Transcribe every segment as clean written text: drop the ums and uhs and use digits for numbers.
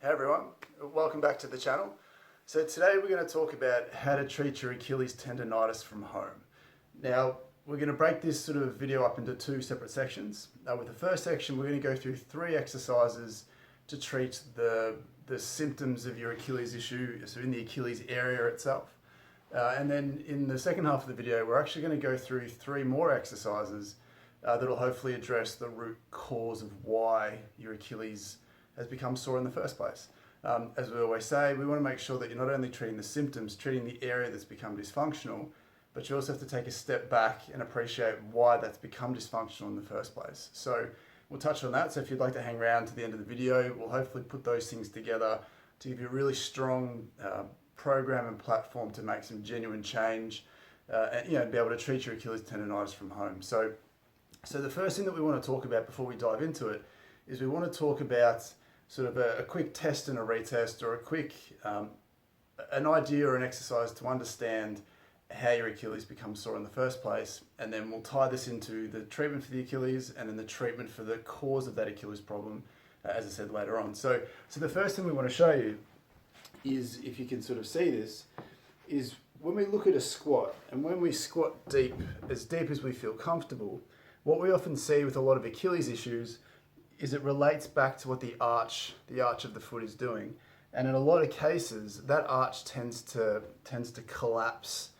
Hey everyone, welcome back to the channel. So today we're going to talk about how to treat your Achilles tendonitis from home. Now we're going to break this sort of video up into two separate sections. With the first section we're going to go through 3 exercises to treat the symptoms of your Achilles issue, so in the Achilles area itself. And then in the second half of the video we're actually going to go through 3 more exercises that will hopefully address the root cause of why your Achilles has become sore in the first place. As we always say, we want to make sure that you're not only treating the symptoms, treating the area that's become dysfunctional, but you also have to take a step back and appreciate why that's become dysfunctional in the first place. So we'll touch on that. So if you'd like to hang around to the end of the video, we'll hopefully put those things together to give you a really strong program and platform to make some genuine change and be able to treat your Achilles tendonitis from home. So the first thing that we want to talk about before we dive into it is we want to talk about sort of a quick test and a retest, or a quick an idea or an exercise to understand how your Achilles becomes sore in the first place, and then we'll tie this into the treatment for the Achilles and then the treatment for the cause of that Achilles problem, as I said later on. So the first thing we want to show you is, if you can sort of see this, is when we look at a squat, and when we squat deep as we feel comfortable, what we often see with a lot of Achilles issues is it relates back to what the arch of the foot is doing. And in a lot of cases, that arch tends to collapse,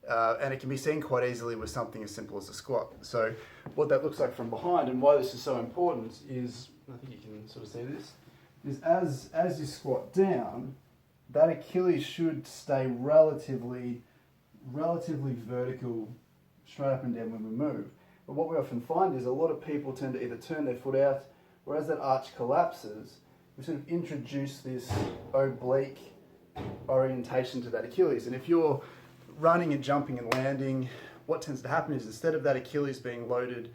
and it can be seen quite easily with something as simple as a squat. So what that looks like from behind, and why this is so important, is, I think you can sort of see this, is as you squat down, that Achilles should stay relatively vertical, straight up and down when we move. But what we often find is a lot of people tend to either turn their foot out, or as that arch collapses, we sort of introduce this oblique orientation to that Achilles. And if you're running and jumping and landing, what tends to happen is, instead of that Achilles being loaded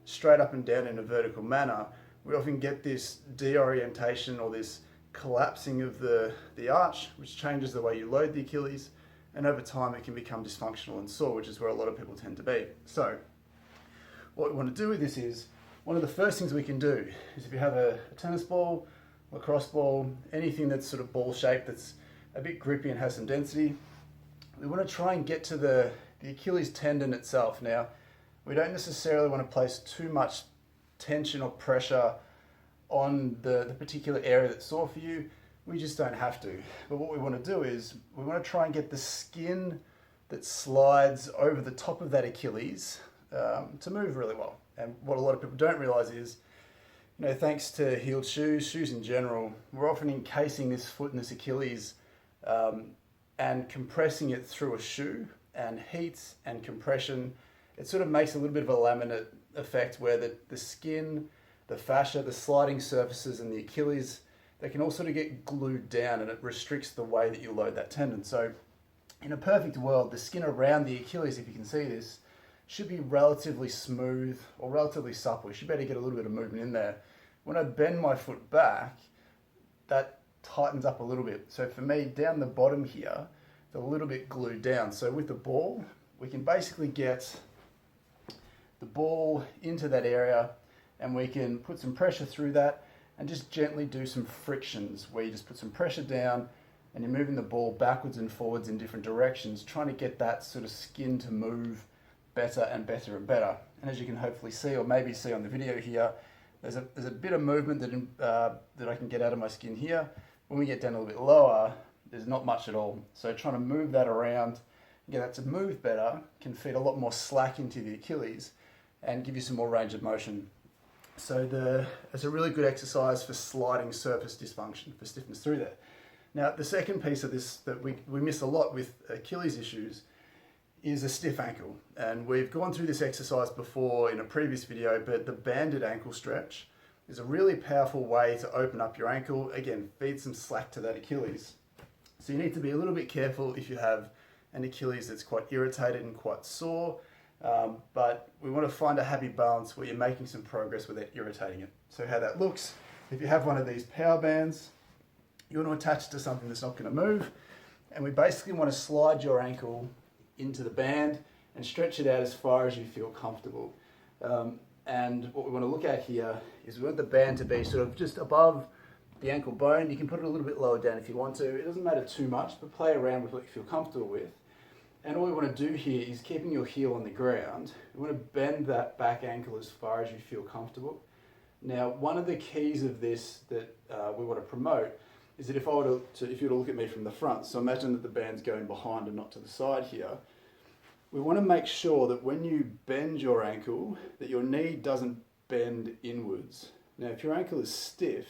straight up and down in a vertical manner, we often get this deorientation or this collapsing of the arch, which changes the way you load the Achilles, and over time it can become dysfunctional and sore, which is where a lot of people tend to be. So what we want to do with this is, one of the first things we can do is, if you have a tennis ball, lacrosse ball, anything that's sort of ball shaped, that's a bit grippy and has some density, we want to try and get to the Achilles tendon itself. Now, we don't necessarily want to place too much tension or pressure on the particular area that's sore for you. We just don't have to. But what we want to do is, we want to try and get the skin that slides over the top of that Achilles to move really well. And what a lot of people don't realize is, thanks to heeled shoes in general, we're often encasing this foot in this Achilles and compressing it through a shoe, and heat and compression, it sort of makes a little bit of a laminate effect where the skin, the fascia, the sliding surfaces and the Achilles, they can all sort of get glued down, and it restricts the way that you load that tendon. So in a perfect world, the skin around the Achilles, if you can see this, should be relatively smooth or relatively supple. You should be able to get a little bit of movement in there. When I bend my foot back, that tightens up a little bit. So for me, down the bottom here, it's a little bit glued down. So with the ball, we can basically get the ball into that area, and we can put some pressure through that and just gently do some frictions where you just put some pressure down and you're moving the ball backwards and forwards in different directions, trying to get that sort of skin to move better and better and better. And as you can hopefully see, or maybe see on the video here, there's a bit of movement that I can get out of my skin here. When we get down a little bit lower, there's not much at all. So trying to move that around, get that to move better, can feed a lot more slack into the Achilles and give you some more range of motion. So it's a really good exercise for sliding surface dysfunction, for stiffness through there. Now, the second piece of this that we miss a lot with Achilles issues is a stiff ankle. And we've gone through this exercise before in a previous video, but the banded ankle stretch is a really powerful way to open up your ankle. Again, feed some slack to that Achilles. So you need to be a little bit careful if you have an Achilles that's quite irritated and quite sore, but we want to find a happy balance where you're making some progress without irritating it. So how that looks, if you have one of these power bands, you want to attach it to something that's not going to move, and we basically want to slide your ankle into the band and stretch it out as far as you feel comfortable. And what we want to look at here is we want the band to be sort of just above the ankle bone. You can put it a little bit lower down if you want to. It doesn't matter too much, but play around with what you feel comfortable with. And all we want to do here is keeping your heel on the ground. We want to bend that back ankle as far as you feel comfortable. Now, one of the keys of this that we want to promote is that if you were to look at me from the front, so imagine that the band's going behind and not to the side here, we want to make sure that when you bend your ankle, that your knee doesn't bend inwards. Now, if your ankle is stiff,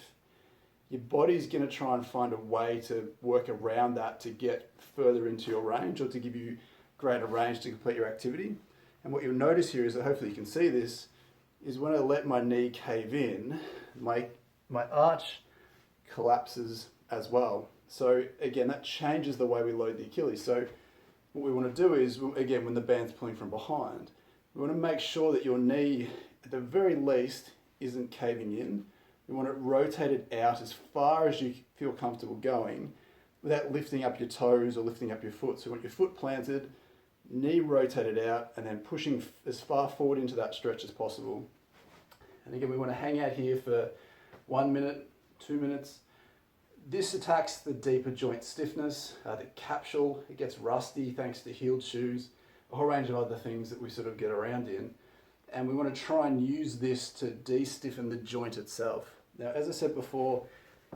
your body's going to try and find a way to work around that to get further into your range or to give you greater range to complete your activity. And what you'll notice here is that hopefully you can see this, is when I let my knee cave in, my arch collapses as well. So again, that changes the way we load the Achilles. So what we want to do is, again, when the band's pulling from behind, we want to make sure that your knee, at the very least, isn't caving in. We want it rotated out as far as you feel comfortable going without lifting up your toes or lifting up your foot. So we want your foot planted, knee rotated out, and then pushing as far forward into that stretch as possible. And again, we want to hang out here for 1 minute, 2 minutes. This attacks the deeper joint stiffness, the capsule. It gets rusty thanks to heeled shoes, a whole range of other things that we sort of get around in. And we want to try and use this to de-stiffen the joint itself. Now, as I said before,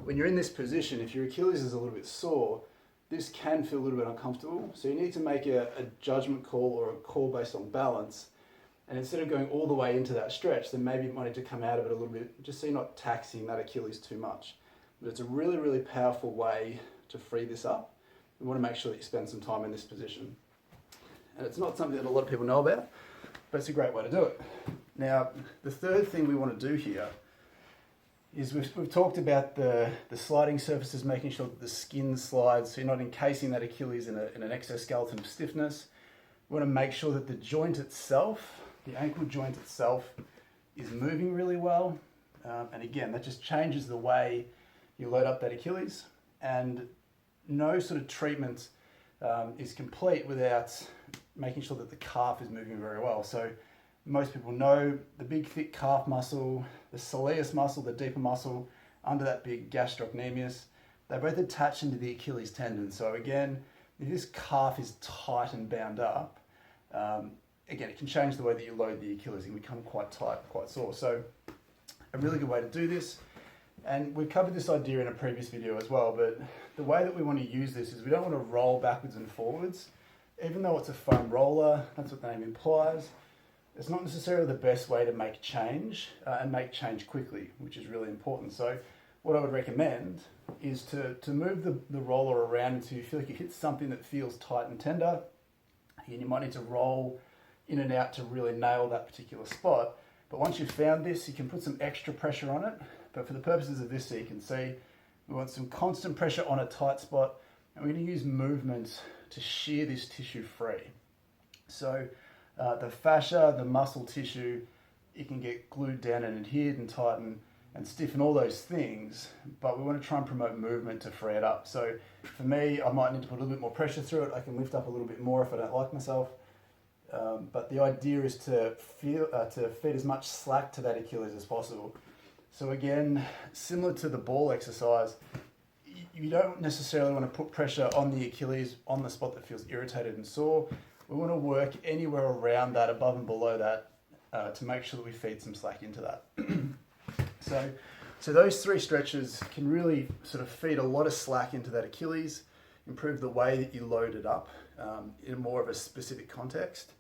when you're in this position, if your Achilles is a little bit sore, this can feel a little bit uncomfortable. So you need to make a judgment call or a call based on balance. And instead of going all the way into that stretch, then maybe you might need to come out of it a little bit, just so you're not taxing that Achilles too much. But it's a really, really powerful way to free this up. We want to make sure that you spend some time in this position. And it's not something that a lot of people know about, but it's a great way to do it. Now, the third thing we want to do here is we've talked about the sliding surfaces, making sure that the skin slides, so you're not encasing that Achilles in an exoskeleton of stiffness. We want to make sure that the joint itself, the ankle joint itself, is moving really well. And again, that just changes the way you load up that Achilles. And no sort of treatment is complete without making sure that the calf is moving very well. So most people know the big thick calf muscle, the soleus muscle, the deeper muscle under that big gastrocnemius, they both attach into the Achilles tendon. So again, if this calf is tight and bound up, again, it can change the way that you load the Achilles. It can become quite tight, quite sore. So a really good way to do this, and we've covered this idea in a previous video as well, but the way that we want to use this is we don't want to roll backwards and forwards. Even though it's a foam roller, that's what the name implies, it's not necessarily the best way to make change and make change quickly, which is really important. So what I would recommend is to move the roller around until you feel like you hit something that feels tight and tender. And you might need to roll in and out to really nail that particular spot. But once you've found this, you can put some extra pressure on it. But for the purposes of this, so you can see, we want some constant pressure on a tight spot, and we're going to use movement to shear this tissue free. So the fascia, the muscle tissue, it can get glued down and adhered and tighten and stiffen, all those things, but we want to try and promote movement to free it up. So for me, I might need to put a little bit more pressure through it. I can lift up a little bit more if I don't like myself. But the idea is to feed as much slack to that Achilles as possible. So again, similar to the ball exercise, you don't necessarily want to put pressure on the Achilles on the spot that feels irritated and sore. We want to work anywhere around that, above and below that, to make sure that we feed some slack into that. So those three stretches can really sort of feed a lot of slack into that Achilles, improve the way that you load it up in more of a specific context.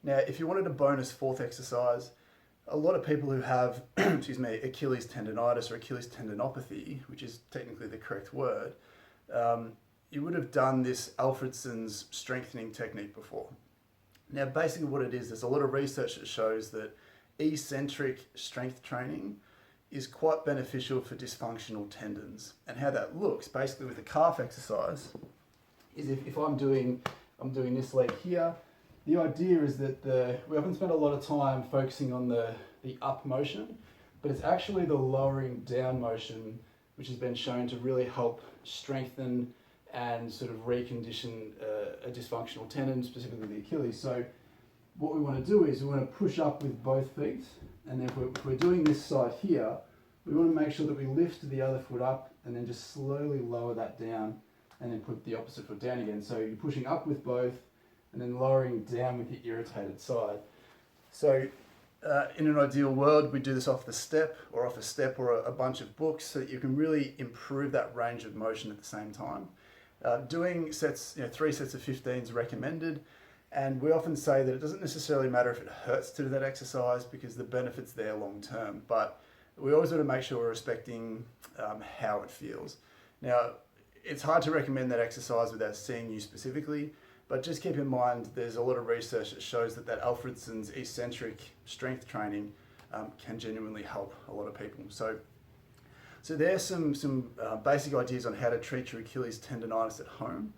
Now, if you wanted a bonus fourth exercise, a lot of people who have, Achilles tendonitis or Achilles tendinopathy, which is technically the correct word, you would have done this Alfredson's strengthening technique before. Now, basically what it is, there's a lot of research that shows that eccentric strength training is quite beneficial for dysfunctional tendons. And how that looks, basically with a calf exercise, is if I'm doing this leg here, the idea is that we often spend a lot of time focusing on the up motion, but it's actually the lowering down motion which has been shown to really help strengthen and sort of recondition a dysfunctional tendon, specifically the Achilles. So what we want to do is we want to push up with both feet, and then if we're doing this side here, we want to make sure that we lift the other foot up and then just slowly lower that down and then put the opposite foot down again. So you're pushing up with both and then lowering down with the irritated side. So in an ideal world, we do this off the step or off a step or a bunch of books so that you can really improve that range of motion at the same time. Doing sets, 3 sets of 15 is recommended, and we often say that it doesn't necessarily matter if it hurts to do that exercise because the benefit's there long term, but we always want to make sure we're respecting how it feels. Now, it's hard to recommend that exercise without seeing you specifically, but just keep in mind there's a lot of research that shows that Alfredson's eccentric strength training can genuinely help a lot of people. So there's some basic ideas on how to treat your Achilles tendonitis at home.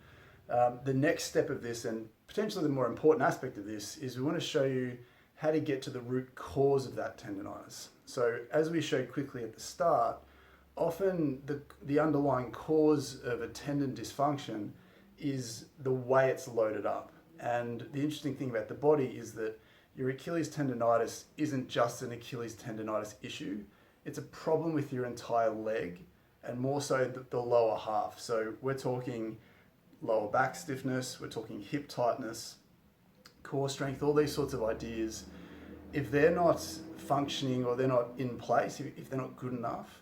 The next step of this, and potentially the more important aspect of this, is we want to show you how to get to the root cause of that tendonitis. So as we showed quickly at the start, often the underlying cause of a tendon dysfunction is the way it's loaded up. And the interesting thing about the body is that your Achilles tendonitis isn't just an Achilles tendonitis issue. It's a problem with your entire leg, and more so the lower half. So we're talking lower back stiffness, we're talking hip tightness, core strength, all these sorts of ideas. If they're not functioning or they're not in place, if they're not good enough,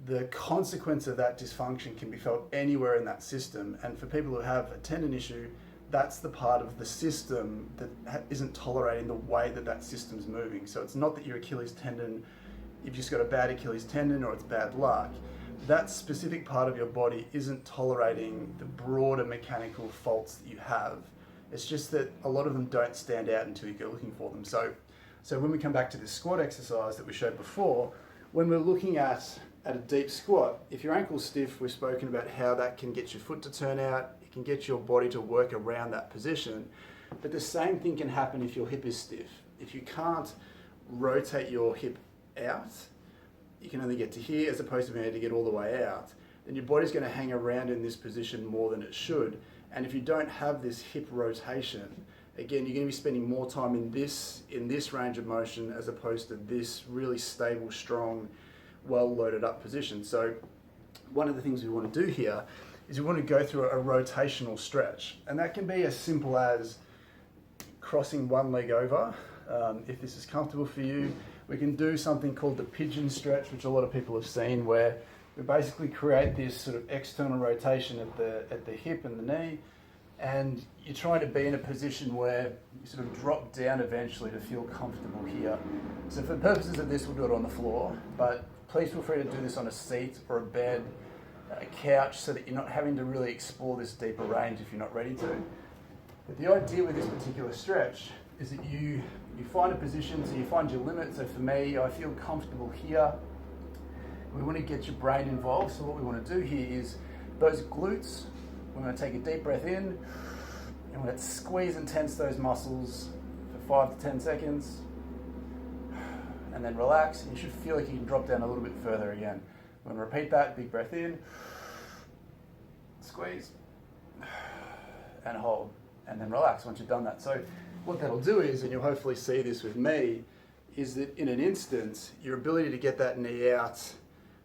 the consequence of that dysfunction can be felt anywhere in that system. And for people who have a tendon issue, that's the part of the system that isn't tolerating the way that system's moving. So it's not that your Achilles tendon, you've just got a bad Achilles tendon or it's bad luck. That specific part of your body isn't tolerating the broader mechanical faults that you have. It's just that a lot of them don't stand out until you go looking for them. So when we come back to this squat exercise that we showed before, when we're looking at a deep squat, if your ankle's stiff, we've spoken about how that can get your foot to turn out, it can get your body to work around that position. But the same thing can happen if your hip is stiff. If you can't rotate your hip out, you can only get to here as opposed to being able to get all the way out, then your body's going to hang around in this position more than it should. And if you don't have this hip rotation, again, you're going to be spending more time in this range of motion as opposed to this really stable, strong, well loaded up position. So one of the things we want to do here is we want to go through a rotational stretch, and that can be as simple as crossing one leg over. If this is comfortable for you, we can do something called the Pigeon Stretch, which a lot of people have seen, where we basically create this sort of external rotation at the hip and the knee, and you're trying to be in a position where you sort of drop down eventually to feel comfortable here. So for the purposes of this, we'll do it on the floor, but please feel free to do this on a seat or a bed, a couch, so that you're not having to really explore this deeper range if you're not ready to. But the idea with this particular stretch is that you find a position, so you find your limit. So for me, I feel comfortable here. We want to get your brain involved. So what we want to do here is those glutes, we're going to take a deep breath in, and we're going to squeeze and tense those muscles for 5 to 10 seconds, and then relax. And you should feel like you can drop down a little bit further again. We're going to repeat that, big breath in, squeeze, and hold, and then relax once you've done that. So what that'll do is, and you'll hopefully see this with me, is that in an instant, your ability to get that knee out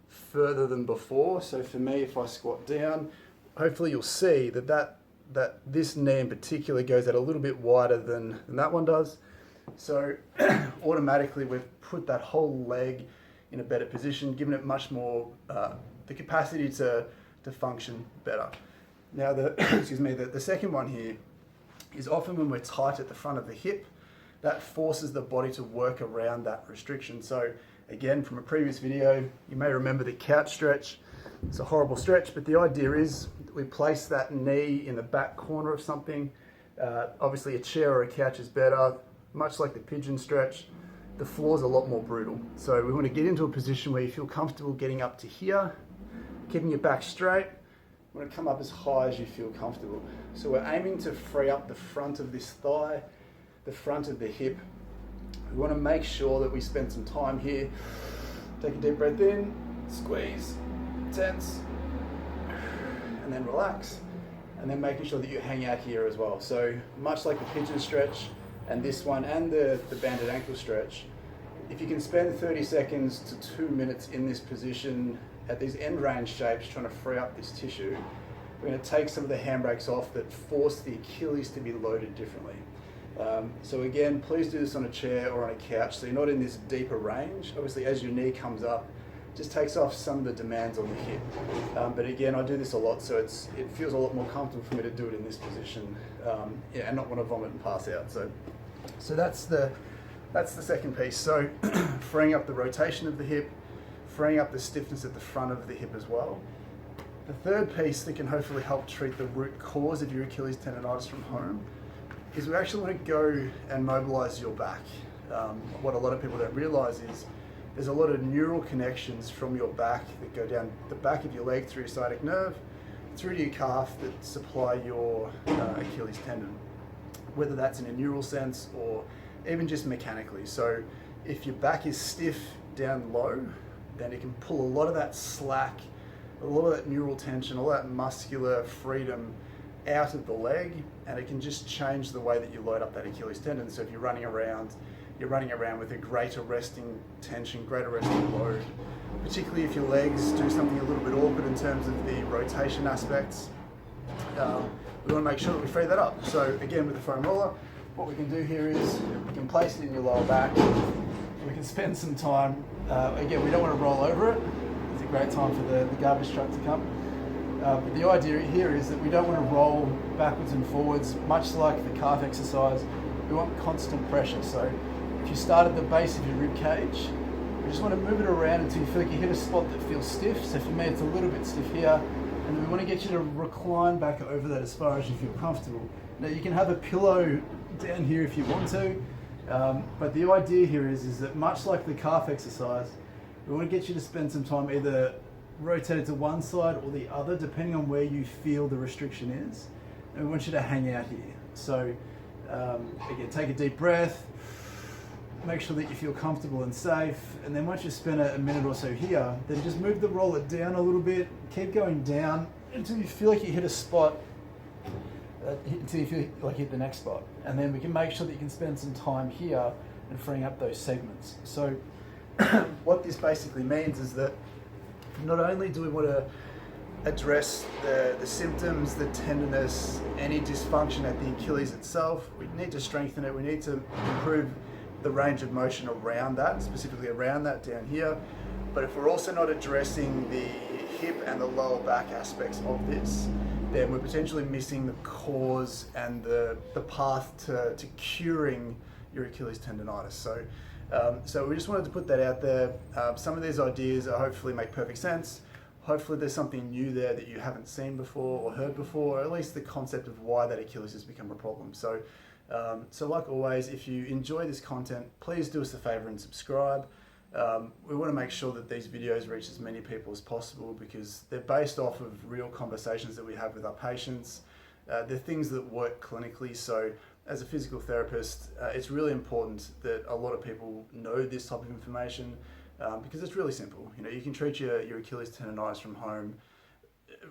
further than before. So for me, if I squat down, hopefully you'll see that this knee in particular goes out a little bit wider than that one does. So automatically we've put that whole leg in a better position, giving it much more the capacity to function better. Now the second one here is often when we're tight at the front of the hip, that forces the body to work around that restriction. So again, from a previous video, you may remember the couch stretch. It's a horrible stretch, but the idea is that we place that knee in the back corner of something. Obviously a chair or a couch is better. Much like the pigeon stretch, the floor's a lot more brutal. So we want to get into a position where you feel comfortable getting up to here, keeping your back straight. We want to come up as high as you feel comfortable. So we're aiming to free up the front of this thigh, the front of the hip. We want to make sure that we spend some time here. Take a deep breath in, squeeze, tense, and then relax. And then making sure that you hang out here as well. So much like the pigeon stretch and this one and the banded ankle stretch, if you can spend 30 seconds to 2 minutes in this position at these end range shapes trying to free up this tissue, we're going to take some of the handbrakes off that force the Achilles to be loaded differently. So again, please do this on a chair or on a couch so you're not in this deeper range. Obviously, as your knee comes up, it just takes off some of the demands on the hip. But again, I do this a lot, so it feels a lot more comfortable for me to do it in this position, and not want to vomit and pass out. So that's the second piece. So freeing up the rotation of the hip, freeing up the stiffness at the front of the hip as well. The third piece that can hopefully help treat the root cause of your Achilles tendonitis from home is we actually want to go and mobilize your back. What a lot of people don't realize is there's a lot of neural connections from your back that go down the back of your leg through your sciatic nerve, through to your calf that supply your Achilles tendon, whether that's in a neural sense or even just mechanically. So if your back is stiff down low, then it can pull a lot of that slack, a lot of that neural tension, all that muscular freedom out of the leg, and it can just change the way that you load up that Achilles tendon. So if you're running around with a greater resting tension, greater resting load, particularly if your legs do something a little bit awkward in terms of the rotation aspects. We want to make sure that we free that up. So again, with the foam roller, what we can do here is we can place it in your lower back. We can spend some time, again, we don't want to roll over it. It's a great time for the garbage truck to come. But the idea here is that we don't want to roll backwards and forwards, much like the calf exercise. We want constant pressure. So if you start at the base of your rib cage, we just want to move it around until you feel like you hit a spot that feels stiff. So for me, it's a little bit stiff here. And then we want to get you to recline back over that as far as you feel comfortable. Now you can have a pillow down here if you want to, but the idea here is that much like the calf exercise, we want to get you to spend some time either rotated to one side or the other, depending on where you feel the restriction is. And we want you to hang out here. So again, take a deep breath, make sure that you feel comfortable and safe, and then once you spend a minute or so here, then just move the roller down a little bit, keep going down until you feel like you hit a spot, until you feel like you hit the next spot. And then we can make sure that you can spend some time here and freeing up those segments. So what this basically means is that not only do we want to address the symptoms, the tenderness, any dysfunction at the Achilles itself, we need to strengthen it, we need to improve the range of motion around that, specifically around that down here. But if we're also not addressing the hip and the lower back aspects of this, then we're potentially missing the cause and the path to curing your Achilles tendonitis. So we just wanted to put that out there. Some of these ideas hopefully make perfect sense. Hopefully there's something new there that you haven't seen before or heard before, or at least the concept of why that Achilles has become a problem. So like always, if you enjoy this content, please do us a favor and subscribe. We want to make sure that these videos reach as many people as possible because they're based off of real conversations that we have with our patients. They're things that work clinically. So as a physical therapist, it's really important that a lot of people know this type of information because it's really simple. You know, you can treat your Achilles tendonitis from home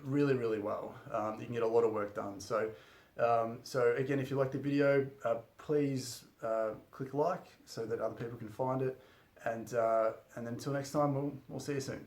really, really well. You can get a lot of work done. So again, if you like the video, please click like so that other people can find it. And then until next time, we'll see you soon.